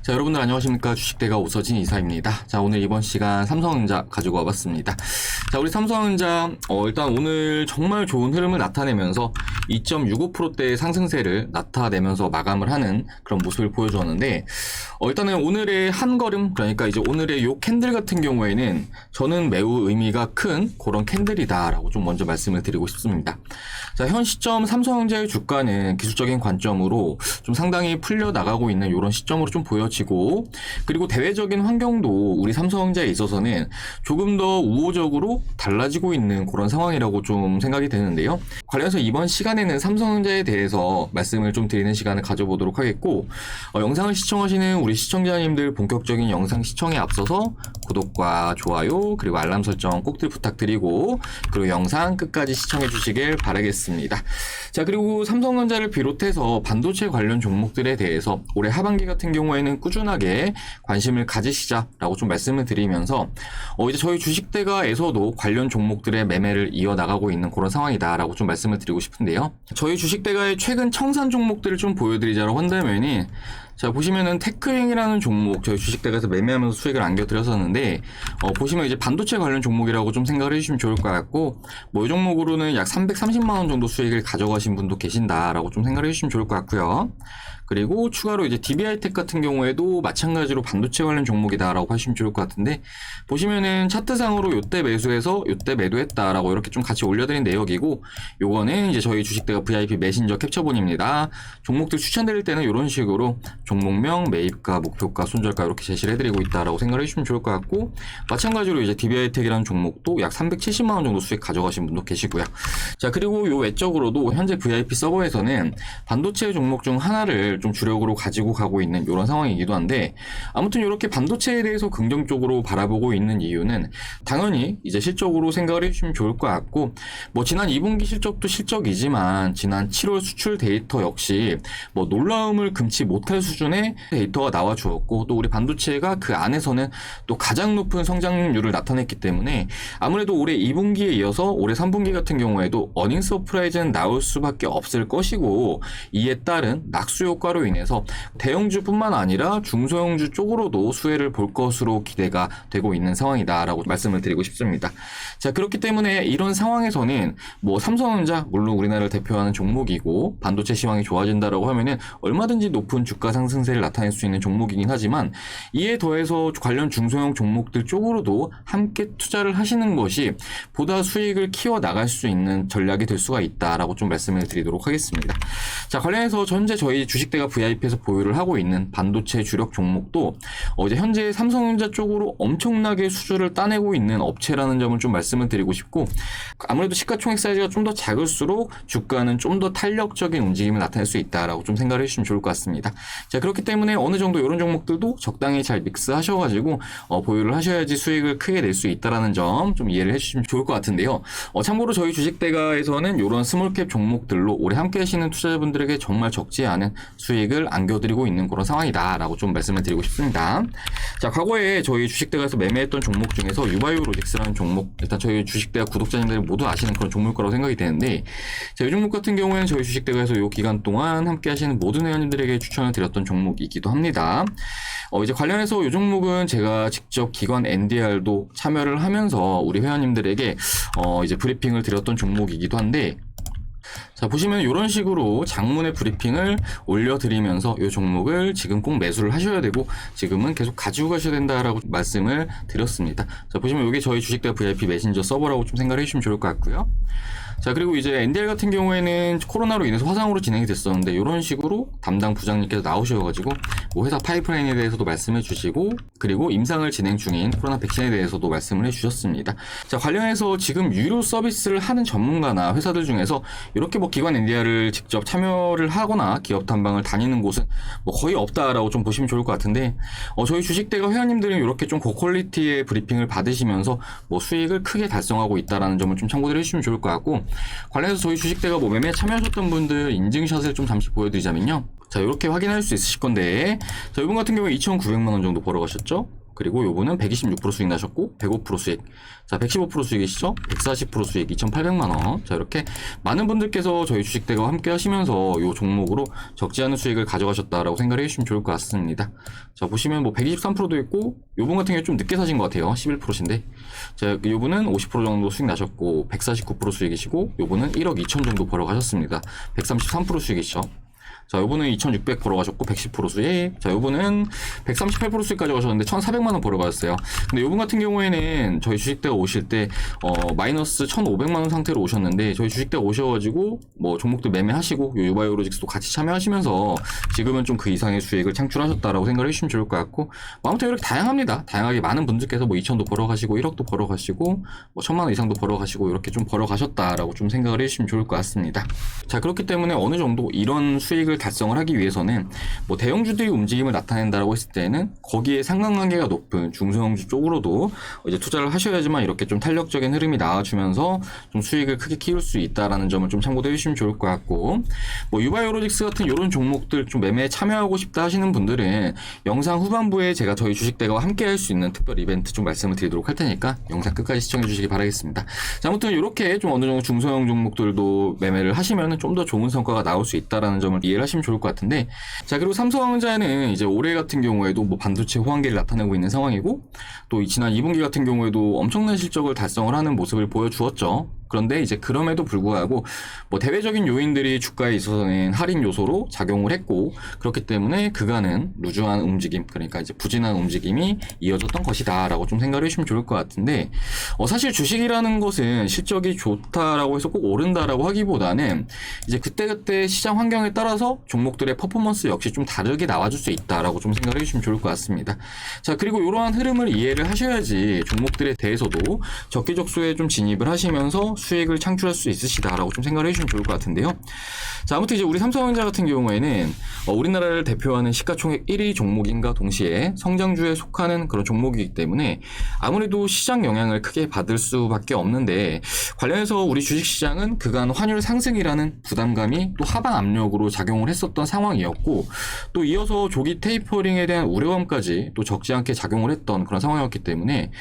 자, 여러분들 안녕하십니까. 주식대가 오서진 이사입니다. 자, 오늘 이번 시간 삼성전자 가지고 와봤습니다. 자, 우리 삼성전자 일단 오늘 정말 좋은 흐름을 나타내면서 2.65%대의 상승세를 나타내면서 마감을 하는 그런 모습을 보여주었는데 일단은 오늘의 한 걸음, 그러니까 이제 오늘의 요 캔들 같은 경우에는 저는 매우 의미가 큰 그런 캔들이다라고 좀 먼저 말씀을 드리고 싶습니다. 자, 현 시점 삼성전자의 주가는 기술적인 관점으로 좀 상당히 풀려 나가고 있는 이런 시점으로 좀 보여지고, 그리고 대외적인 환경도 우리 삼성전자에 있어서는 조금 더 우호적으로 달라지고 있는 그런 상황이라고 좀 생각이 되는데요. 관련해서 이번 시간에는 삼성전자에 대해서 말씀을 좀 드리는 시간을 가져보도록 하겠고, 영상을 시청하시는 우리 시청자님들 본격적인 영상 시청에 앞서서 구독과 좋아요 그리고 알람 설정 꼭들 부탁드리고, 그리고 영상 끝까지 시청해 주시길 바라겠습니다. 자, 그리고 삼성전자를 비롯해서 반도체 관련 종목들에 대해서 올해 하반기 같은 경우에는 꾸준하게 관심을 가지시자라고 좀 말씀을 드리면서 이제 저희 주식대가에서도 관련 종목들의 매매를 이어나가고 있는 그런 상황이다라고 좀 말씀을 드리고 싶은데요. 저희 주식대가의 최근 청산 종목들을 좀 보여드리자고 한다면은, 자, 보시면은 테크행이라는 종목 저희 주식대가에서 매매하면서 수익을 안겨드렸었는데, 보시면 이제 반도체 관련 종목이라고 좀 생각을 해주시면 좋을 것 같고, 이 종목으로는 약 330만원 정도 수익을 가져가신 분도 계신다라고 좀 생각을 해주시면 좋을 것 같고요. 그리고 추가로 이제 DBI텍 같은 경우에도 마찬가지로 반도체 관련 종목이다라고 하시면 좋을 것 같은데, 보시면은 차트상으로 요때 매수해서 요때 매도했다라고 이렇게 좀 같이 올려드린 내역이고, 요거는 이제 저희 주식대가 VIP 메신저 캡처본입니다. 종목들 추천드릴 때는 이런 식으로 종목명, 매입가, 목표가, 손절가 이렇게 제시를 해드리고 있다라고 생각을 해주시면 좋을 것 같고, 마찬가지로 이제 DBI텍이라는 종목도 약 370만원 정도 수익 가져가신 분도 계시고요. 자, 그리고 요 외적으로도 현재 VIP 서버에서는 반도체 종목 중 하나를 좀 주력으로 가지고 가고 있는 이런 상황이기도 한데, 아무튼 이렇게 반도체에 대해서 긍정적으로 바라보고 있는 이유는 당연히 이제 실적으로 생각을 해주시면 좋을 것 같고, 지난 2분기 실적도 실적이지만 지난 7월 수출 데이터 역시 놀라움을 금치 못할 수준의 데이터가 나와 주었고, 또 우리 반도체가 그 안에서는 또 가장 높은 성장률을 나타냈기 때문에 아무래도 올해 2분기에 이어서 올해 3분기 같은 경우에도 어닝 서프라이즈는 나올 수밖에 없을 것이고, 이에 따른 낙수 효과로 인해서 대형주뿐만 아니라 중소형주 쪽으로도 수혜를 볼 것으로 기대가 되고 있는 상황이다라고 말씀을 드리고 싶습니다. 자, 그렇기 때문에 이런 상황에서는 삼성전자 물론 우리나라를 대표하는 종목이고 반도체 시황이 좋아진다라고 하면은 얼마든지 높은 주가 상승세를 나타낼 수 있는 종목이긴 하지만, 이에 더해서 관련 중소형 종목들 쪽으로도 함께 투자를 하시는 것이 보다 수익을 키워 나갈 수 있는 전략이 될 수가 있다라고 좀 말씀을 드리도록 하겠습니다. 자, 관련해서 현재 저희 주식대가 VIP에서 보유를 하고 있는 반도체 주력 종목도 이제 현재 삼성전자 쪽으로 엄청나게 수주를 따내고 있는 업체라는 점을 좀 말씀을 드리고 싶고, 아무래도 시가총액 사이즈가 좀 더 작을수록 주가는 좀 더 탄력적인 움직임을 나타낼 수 있다라고 좀 생각을 해주시면 좋을 것 같습니다. 자, 그렇기 때문에 어느 정도 이런 종목들도 적당히 잘 믹스하셔가지고 보유를 하셔야지 수익을 크게 낼 수 있다라는 점 좀 이해를 해주시면 좋을 것 같은데요. 참고로 저희 주식대가에서는 이런 스몰캡 종목들로 올해 함께 하시는 투자자분들에게 정말 적지 않은 수익을 안겨드리고 있는 그런 상황이다라고 좀 말씀을 드리고 싶습니다. 자, 과거에 저희 주식대가에서 매매했던 종목 중에서 유바이오로직스라는 종목, 일단 저희 주식대가 구독자님들 모두 아시는 그런 종목일 거라고 생각이 되는데, 자, 이 종목 같은 경우에는 저희 주식대가에서 이 기간 동안 함께 하시는 모든 회원님들에게 추천을 드렸던 종목이기도 합니다. 이제 관련해서 이 종목은 제가 직접 기관 NDR도 참여를 하면서 우리 회원님들에게 이제 브리핑을 드렸던 종목이기도 한데, 자, 보시면 이런 식으로 장문의 브리핑을 올려드리면서 이 종목을 지금 꼭 매수를 하셔야 되고 지금은 계속 가지고 가셔야 된다라고 말씀을 드렸습니다. 자, 보시면 이게 저희 주식대가 VIP 메신저 서버라고 좀 생각을 해주시면 좋을 것 같고요. 자, 그리고 이제 NDR 같은 경우에는 코로나로 인해서 화상으로 진행이 됐었는데, 이런 식으로 담당 부장님께서 나오셔가지고 회사 파이프라인에 대해서도 말씀해 주시고, 그리고 임상을 진행 중인 코로나 백신에 대해서도 말씀을 해주셨습니다. 자, 관련해서 지금 유료 서비스를 하는 전문가나 회사들 중에서 이렇게 기관 NDR을 직접 참여를 하거나 기업 탐방을 다니는 곳은 거의 없다라고 좀 보시면 좋을 것 같은데, 저희 주식대가 회원님들은 이렇게 좀 고퀄리티의 브리핑을 받으시면서 수익을 크게 달성하고 있다라는 점을 좀 참고를 해주시면 좋을 것 같고, 관련해서 저희 주식대가 매매에 참여하셨던 분들 인증샷을 좀 잠시 보여드리자면요. 자, 이렇게 확인할 수 있으실 건데, 자, 이분 같은 경우에 2,900만원 정도 벌어가셨죠? 그리고 요분은 126% 수익 나셨고 105% 수익. 자, 115% 수익이시죠? 140% 수익 2,800만 원. 자, 이렇게 많은 분들께서 저희 주식대가와 함께 하시면서 요 종목으로 적지 않은 수익을 가져가셨다라고 생각을 해주시면 좋을 것 같습니다. 자, 보시면 뭐 123%도 있고 요분 같은 경우에 좀 늦게 사신 것 같아요. 11%인데. 자, 요분은 50% 정도 수익 나셨고 149% 수익이시고 요분은 1억 2천 정도 벌어가셨습니다. 133% 수익이시죠? 자, 요번은 2,600 벌어가셨고 110% 수익. 자, 요번은 138% 수익 가져가셨는데 1,400만 원 벌어가셨어요. 근데 요번 같은 경우에는 저희 주식대가 오실 때 마이너스 1,500만 원 상태로 오셨는데 저희 주식대가 오셔가지고 뭐 종목들 매매하시고 요 유바이오로직스도 같이 참여하시면서 지금은 좀 그 이상의 수익을 창출하셨다라고 생각을 해주시면 좋을 것 같고, 뭐 아무튼 이렇게 다양합니다. 다양하게 많은 분들께서 뭐 2,000도 벌어가시고 1억도 벌어가시고 뭐 1,000만 원 이상도 벌어가시고 이렇게 좀 벌어가셨다라고 좀 생각을 해주시면 좋을 것 같습니다. 자, 그렇기 때문에 어느 정도 이런 수익을 달성을 하기 위해서는 뭐 대형주들이 움직임을 나타낸다라고 했을 때는 거기에 상관관계가 높은 중소형주 쪽으로도 이제 투자를 하셔야지만 이렇게 좀 탄력적인 흐름이 나와주면서 좀 수익을 크게 키울 수 있다라는 점을 좀 참고해 주시면 좋을 것 같고, 뭐 유바이오로직스 같은 이런 종목들 좀 매매에 참여하고 싶다 하시는 분들은 영상 후반부에 제가 저희 주식대가와 함께 할 수 있는 특별 이벤트 좀 말씀을 드리도록 할 테니까 영상 끝까지 시청해 주시기 바라겠습니다. 자, 아무튼 이렇게 좀 어느 정도 중소형 종목들도 매매를 하시면 좀 더 좋은 성과가 나올 수 있다라는 점을 이해를 하시면 좋을 것 같은데, 자, 그리고 삼성전자는 이제 올해 같은 경우에도 뭐 반도체 호황기를 나타내고 있는 상황이고, 또 지난 2분기 같은 경우에도 엄청난 실적을 달성을 하는 모습을 보여주었죠. 그런데 이제 그럼에도 불구하고 뭐 대외적인 요인들이 주가에 있어서는 할인 요소로 작용을 했고, 그렇기 때문에 그간은 루즈한 움직임, 그러니까 이제 부진한 움직임이 이어졌던 것이다라고 좀 생각을 해주시면 좋을 것 같은데, 사실 주식이라는 것은 실적이 좋다라고 해서 꼭 오른다라고 하기보다는 이제 그때그때 시장 환경에 따라서 종목들의 퍼포먼스 역시 좀 다르게 나와줄 수 있다라고 좀 생각을 해주시면 좋을 것 같습니다. 자, 그리고 이러한 흐름을 이해를 하셔야지 종목들에 대해서도 적기적소에 좀 진입을 하시면서 수익을 창출할 수 있으시다라고 좀 생각을 해주시면 좋을 것 같은데요. 자, 아무튼 이제 우리 삼성전자 같은 경우에는 우리나라를 대표하는 시가총액 1위 종목인가 동시에 성장주에 속하는 그런 종목이기 때문에 아무래도 시장 영향을 크게 받을 수밖에 없는데, 관련해서 우리 주식시장은 그간 환율 상승이라는 부담감이 또 하방 압력으로 작용을 했었던 상황이었고, 또 이어서 조기 테이퍼링에 대한 우려감까지 또 적지 않게 작용을 했던 그런 상황이었기 때문에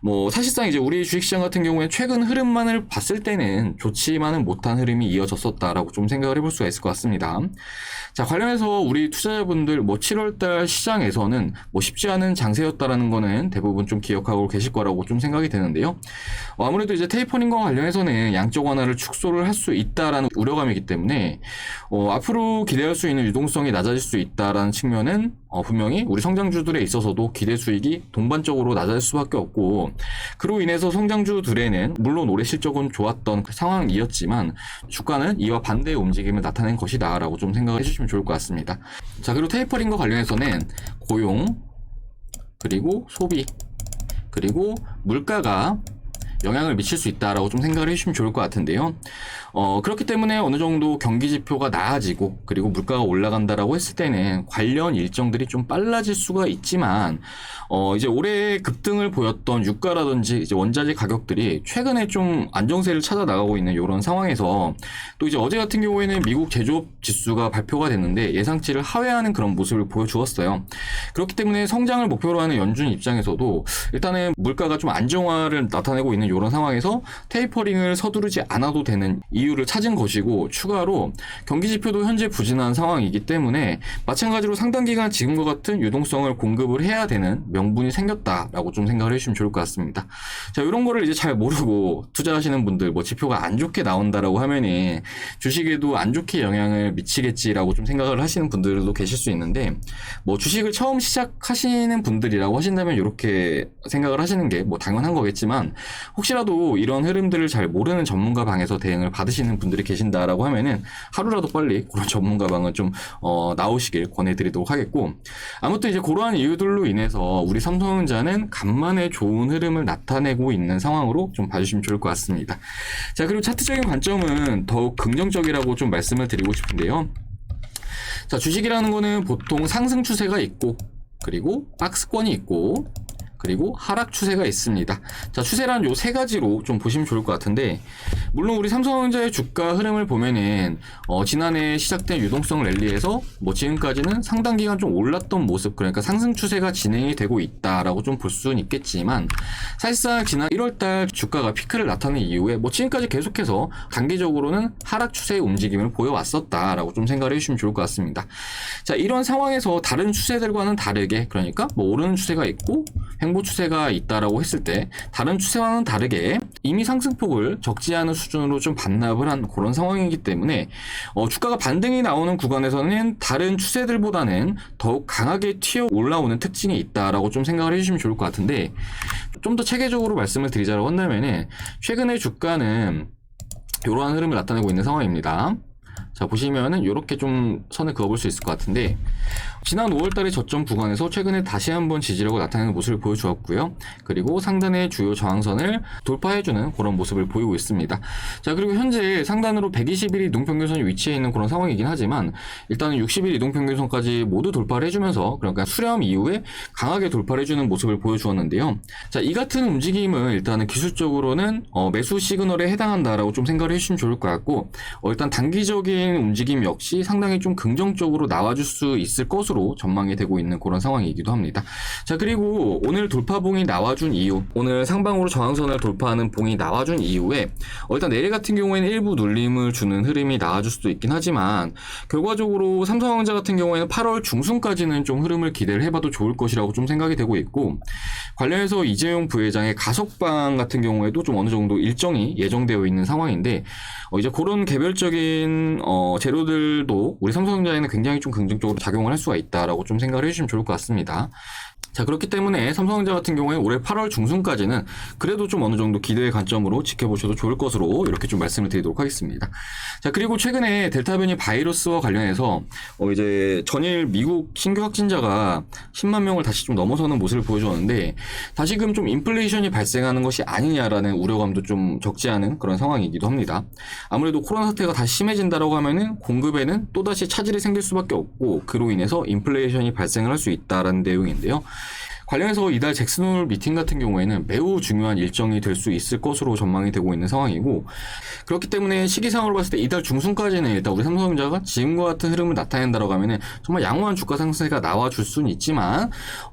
뭐 사실상 이제 우리 주식시장 같은 경우에 최근 흐름만을 봤을 때는 좋지만은 못한 흐름이 이어졌었다라고 좀 생각을 해볼 수가 있을 것 같습니다. 자, 관련해서 우리 투자자분들 뭐 7월달 시장에서는 뭐 쉽지 않은 장세였다라는 거는 대부분 좀 기억하고 계실 거라고 좀 생각이 되는데요. 아무래도 이제 테이퍼링과 관련해서는 양적 완화를 축소를 할 수 있다라는 우려감이기 때문에 앞으로 기대할 수 있는 유동성이 낮아질 수 있다라는 측면은 분명히 우리 성장주들에 있어서도 기대 수익이 동반적으로 낮아질 수밖에 없고, 그로 인해서 성장주들에는 물론 올해 실적은 좋았던 그 상황이었지만 주가는 이와 반대의 움직임을 나타낸 것이다 라고 좀 생각을 해주시면 좋을 것 같습니다. 자, 그리고 테이퍼링과 관련해서는 고용, 그리고 소비, 그리고 물가가 영향을 미칠 수 있다라고 좀 생각을 해주시면 좋을 것 같은데요. 그렇기 때문에 어느 정도 경기 지표가 나아지고 그리고 물가가 올라간다라고 했을 때는 관련 일정들이 좀 빨라질 수가 있지만, 이제 올해 급등을 보였던 유가라든지 이제 원자재 가격들이 최근에 좀 안정세를 찾아 나가고 있는 이런 상황에서, 또 이제 어제 같은 경우에는 미국 제조업 지수가 발표가 됐는데 예상치를 하회하는 그런 모습을 보여주었어요. 그렇기 때문에 성장을 목표로 하는 연준 입장에서도 일단은 물가가 좀 안정화를 나타내고 있는 이런 상황에서 테이퍼링을 서두르지 않아도 되는 이유를 찾은 것이고, 추가로 경기 지표도 현재 부진한 상황이기 때문에 마찬가지로 상당 기간 지금과 같은 유동성을 공급을 해야 되는 명분이 생겼다라고 좀 생각을 해주시면 좋을 것 같습니다. 자, 이런 거를 이제 잘 모르고 투자하시는 분들, 뭐 지표가 안 좋게 나온다라고 하면은 주식에도 안 좋게 영향을 미치겠지라고 좀 생각을 하시는 분들도 계실 수 있는데, 뭐 주식을 처음 시작하시는 분들이라고 하신다면 이렇게 생각을 하시는 게 뭐 당연한 거겠지만, 혹시라도 이런 흐름들을 잘 모르는 전문가 방에서 대응을 받으시는 분들이 계신다라고 하면은 하루라도 빨리 그런 전문가 방은 좀 나오시길 권해드리도록 하겠고, 아무튼 이제 그러한 이유들로 인해서 우리 삼성전자는 간만에 좋은 흐름을 나타내고 있는 상황으로 좀 봐주시면 좋을 것 같습니다. 자, 그리고 차트적인 관점은 더욱 긍정적이라고 좀 말씀을 드리고 싶은데요. 자, 주식이라는 거는 보통 상승 추세가 있고, 그리고 박스권이 있고, 그리고 하락 추세가 있습니다. 자, 추세란 요 세 가지로 좀 보시면 좋을 것 같은데, 물론 우리 삼성전자의 주가 흐름을 보면은 지난해 시작된 유동성 랠리에서 뭐 지금까지는 상당 기간 좀 올랐던 모습, 그러니까 상승 추세가 진행이 되고 있다라고 좀 볼 수는 있겠지만, 사실상 지난 1월달 주가가 피크를 나타낸 이후에 뭐 지금까지 계속해서 단기적으로는 하락 추세의 움직임을 보여왔었다라고 좀 생각을 해주시면 좋을 것 같습니다. 자, 이런 상황에서 다른 추세들과는 다르게, 그러니까 뭐 오르는 추세가 있고 횡보 추세가 있다라고 했을 때 다른 추세와는 다르게 이미 상승폭을 적지 않은 수준으로 좀 반납을 한 그런 상황이기 때문에 주가가 반등이 나오는 구간에서는 다른 추세들보다는 더욱 강하게 튀어 올라오는 특징이 있다라고 좀 생각을 해주시면 좋을 것 같은데, 좀 더 체계적으로 말씀을 드리자고 한다면은 최근의 주가는 이러한 흐름을 나타내고 있는 상황입니다. 자, 보시면은 이렇게 좀 선을 그어볼 수 있을 것 같은데, 지난 5월달의 저점 구간에서 최근에 다시 한번 지지력을 나타내는 모습을 보여주었고요. 그리고 상단의 주요 저항선을 돌파해주는 그런 모습을 보이고 있습니다. 자, 그리고 현재 상단으로 120일 이동평균선이 위치해 있는 그런 상황이긴 하지만, 일단은 60일 이동평균선까지 모두 돌파를 해주면서, 그러니까 수렴 이후에 강하게 돌파를 해주는 모습을 보여주었는데요. 자, 이 같은 움직임은 일단은 기술적으로는 매수 시그널에 해당한다라고 좀 생각을 해주시면 좋을 것 같고, 일단 단기적인 움직임 역시 상당히 좀 긍정적으로 나와줄 수 있을 것으로 전망이 되고 있는 그런 상황이기도 합니다. 자, 그리고 오늘 돌파봉이 나와준 이유, 오늘 상방으로 저항선을 돌파하는 봉이 나와준 이후에 일단 내일 같은 경우에는 일부 눌림을 주는 흐름이 나와줄 수도 있긴 하지만, 결과적으로 삼성전자 같은 경우에는 8월 중순까지는 좀 흐름을 기대를 해봐도 좋을 것이라고 좀 생각이 되고 있고, 관련해서 이재용 부회장의 가석방 같은 경우에도 좀 어느 정도 일정이 예정되어 있는 상황인데, 이제 그런 개별적인 재료들도 우리 삼성전자에는 굉장히 좀 긍정적으로 작용을 할 수가 있다라고 좀 생각을 해주시면 좋을 것 같습니다. 자, 그렇기 때문에 삼성전자 같은 경우에 올해 8월 중순까지는 그래도 좀 어느 정도 기대의 관점으로 지켜보셔도 좋을 것으로 이렇게 좀 말씀을 드리도록 하겠습니다. 자, 그리고 최근에 델타 변이 바이러스와 관련해서 이제 전일 미국 신규 확진자가 10만 명을 다시 좀 넘어서는 모습을 보여주었는데, 다시금 좀 인플레이션이 발생하는 것이 아니냐라는 우려감도 좀 적지 않은 그런 상황이기도 합니다. 아무래도 코로나 사태가 다시 심해진다라고 하면은 공급에는 또다시 차질이 생길 수밖에 없고, 그로 인해서 인플레이션이 발생을 할 수 있다라는 내용인데요. 관련해서 이달 잭슨홀 미팅 같은 경우에는 매우 중요한 일정이 될 수 있을 것으로 전망이 되고 있는 상황이고, 그렇기 때문에 시기상으로 봤을 때 이달 중순까지는 일단 우리 삼성전자가 지금과 같은 흐름을 나타낸다라고 하면은 정말 양호한 주가 상승세가 나와줄 수는 있지만,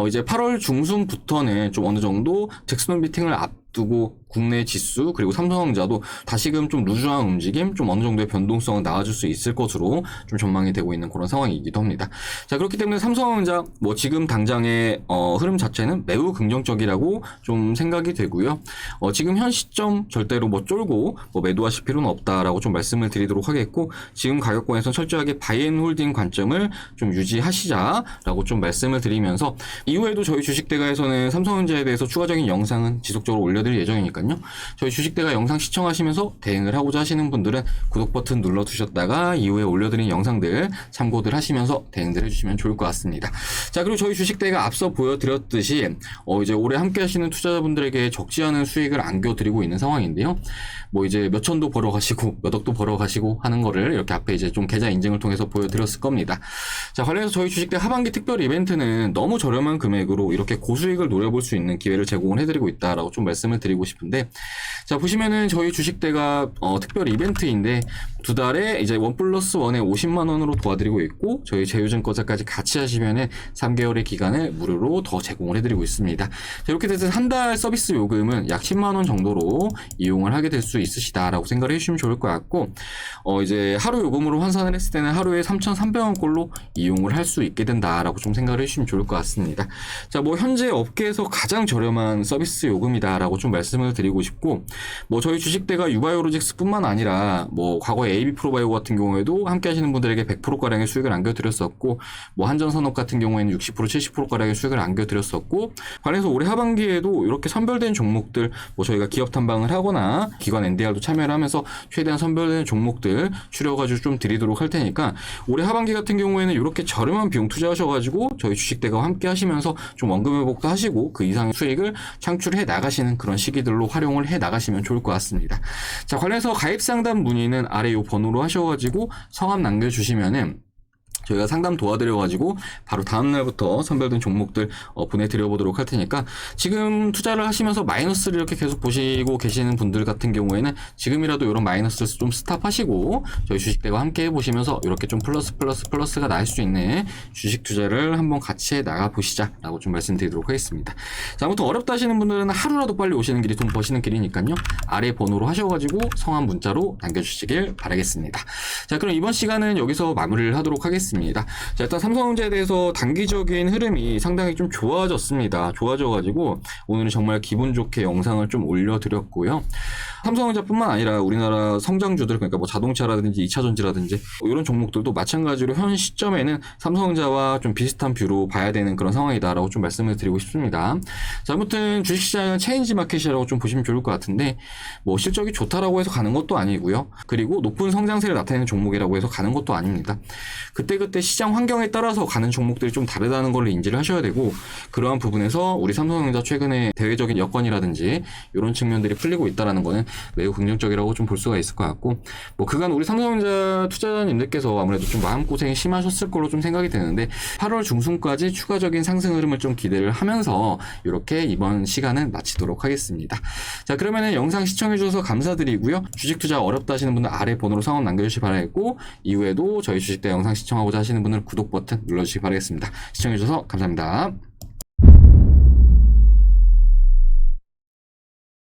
이제 8월 중순부터는 좀 어느 정도 잭슨홀 미팅을 앞두고 국내 지수 그리고 삼성전자도 다시금 좀 루즈한 움직임, 좀 어느 정도의 변동성은 나와줄 수 있을 것으로 좀 전망이 되고 있는 그런 상황이기도 합니다. 자, 그렇기 때문에 삼성전자 뭐 지금 당장의 흐름 자체는 매우 긍정적이라고 좀 생각이 되고요. 지금 현 시점 절대로 뭐 쫄고 뭐 매도하실 필요는 없다라고 좀 말씀을 드리도록 하겠고, 지금 가격권에서 철저하게 바이앤홀딩 관점을 좀 유지하시자라고 좀 말씀을 드리면서, 이후에도 저희 주식대가에서는 삼성전자에 대해서 추가적인 영상은 지속적으로 올려드릴 예정이니까요. 저희 주식대가 영상 시청하시면서 대응을 하고자 하시는 분들은 구독 버튼 눌러두셨다가 이후에 올려드린 영상들 참고들 하시면서 대응들 해주시면 좋을 것 같습니다. 자, 그리고 저희 주식대가 앞서 보여드렸듯이 이제 올해 함께 하시는 투자자분들에게 적지 않은 수익을 안겨드리고 있는 상황인데요. 뭐 이제 몇 천도 벌어가시고 몇 억도 벌어가시고 하는 거를 이렇게 앞에 이제 좀 계좌 인증을 통해서 보여드렸을 겁니다. 자, 관련해서 저희 주식대 하반기 특별 이벤트는 너무 저렴한 금액으로 이렇게 고수익을 노려볼 수 있는 기회를 제공을 해드리고 있다라고 좀 말씀을 드리고 싶은데, 자, 보시면은 저희 주식대가 특별 이벤트인데 두 달에 이제 1+1에 50만 원으로 도와드리고 있고, 저희 제휴증권자까지 같이 하시면은 3개월의 기간을 무료로 더 제공을 해드리고 있습니다. 자, 이렇게 돼서 한 달 서비스 요금은 약 10만 원 정도로 이용을 하게 될 수 있으시다라고 생각을 해주시면 좋을 것 같고, 이제 하루 요금으로 환산을 했을 때는 하루에 3,300원꼴로 이용을 할 수 있게 된다라고 좀 생각을 해주시면 좋을 것 같습니다. 자, 뭐 현재 업계에서 가장 저렴한 서비스 요금이다라고 좀 말씀을 드리고 싶고, 뭐 저희 주식대가 유바이오로직스뿐만 아니라 뭐 과거에 AB프로바이오 같은 경우에도 함께 하시는 분들에게 100%가량의 수익을 안겨드렸었고, 뭐 한전산업 같은 경우에는 60% 70%가량의 수익을 안겨드렸었고, 관련해서 올해 하반기에도 이렇게 선별된 종목들, 뭐 저희가 기업 탐방을 하거나 기관 NDR도 참여를 하면서 최대한 선별된 종목들 추려가지고 좀 드리도록 할 테니까, 올해 하반기 같은 경우에는 이렇게 저렴한 비용 투자하셔가지고 저희 주식대가 함께 하시면서 좀 원금 회복도 하시고 그 이상의 수익을 창출해 나가시는 그런 시기들로 활용을 해 나가시면 좋을 것 같습니다. 자, 관련해서 가입 상담 문의는 아래 요 번호로 하셔가지고 성함 남겨주시면은 저희가 상담 도와드려가지고 바로 다음날부터 선별된 종목들 보내드려보도록 할 테니까 지금 투자를 하시면서 마이너스를 이렇게 계속 보시고 계시는 분들 같은 경우에는 지금이라도 이런 마이너스를 좀 스탑하시고 저희 주식대와 함께 해보시면서 이렇게 좀 플러스가 나을 수 있는 주식 투자를 한번 같이 나가보시자 라고 좀 말씀드리도록 하겠습니다. 자, 아무튼 어렵다 하시는 분들은 하루라도 빨리 오시는 길이 돈 버시는 길이니까요. 아래 번호로 하셔가지고 성함 문자로 남겨주시길 바라겠습니다. 자, 그럼 이번 시간은 여기서 마무리를 하도록 하겠습니다. 자, 일단 삼성전자에 대해서 단기적인 흐름이 상당히 좀 좋아져가지고 오늘은 정말 기분 좋게 영상을 좀 올려드렸고요. 삼성전자뿐만 아니라 우리나라 성장주들, 그러니까 뭐 자동차라든지 2차전지라든지 이런 종목들도 마찬가지로 현 시점에는 삼성전자와 좀 비슷한 뷰로 봐야 되는 그런 상황이다라고 좀 말씀을 드리고 싶습니다. 자, 아무튼 주식시장은 체인지 마켓이라고 좀 보시면 좋을 것 같은데 뭐 실적이 좋다라고 해서 가는 것도 아니고요. 그리고 높은 성장세를 나타내는 종목이라고 해서 가는 것도 아닙니다. 그때그때 시장 환경에 따라서 가는 종목들이 좀 다르다는 걸 인지를 하셔야 되고, 그러한 부분에서 우리 삼성전자 최근에 대외적인 여건이라든지 이런 측면들이 풀리고 있다는 거는 매우 긍정적이라고 좀 볼 수가 있을 것 같고, 뭐 그간 우리 삼성전자 투자자님들께서 아무래도 좀 마음고생이 심하셨을 걸로 좀 생각이 되는데 8월 중순까지 추가적인 상승 흐름을 좀 기대를 하면서 이렇게 이번 시간은 마치도록 하겠습니다. 자, 그러면은 영상 시청해주셔서 감사드리고요. 주식 투자 어렵다 하시는 분들 아래 번호로 상황 남겨주시기 바라겠고, 이후에도 저희 주식대 영상 시청하고자 하시는 분들 구독 버튼 눌러주시기 바라겠습니다. 시청해주셔서 감사합니다.